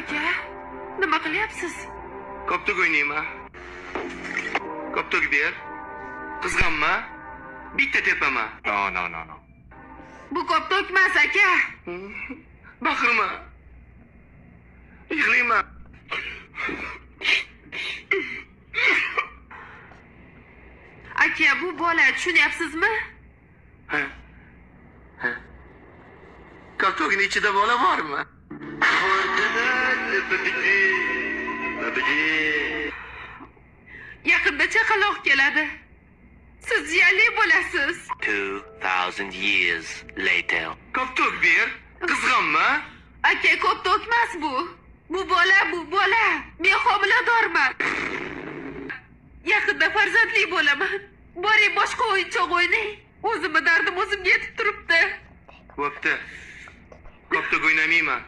Aka, nima qilyapsiz? Koptok o'ynayman. Koptok ber. Qizg'anma. Bitta tepaman. No. Bu koptok emas, aka. Baqirma. Yig'layman. Aka, bu bola, tushunyapsizmi? Ha. Koptokning ichida bola bormi? Yaqinda chaqaloq keladi. Siz jiyali bo'lasiz. 2,000 years later. Koptok ber. Qizg'anma. Aka, koptok emas bu. Bu bola. Men homiladorman. Yaqinda farzandli bo'laman. Boring, boshqa o'yinchoq o'ynang. O'zimni dardim o'zimga yetib turibdi. Bo'pti. Koptok o'ynamayman.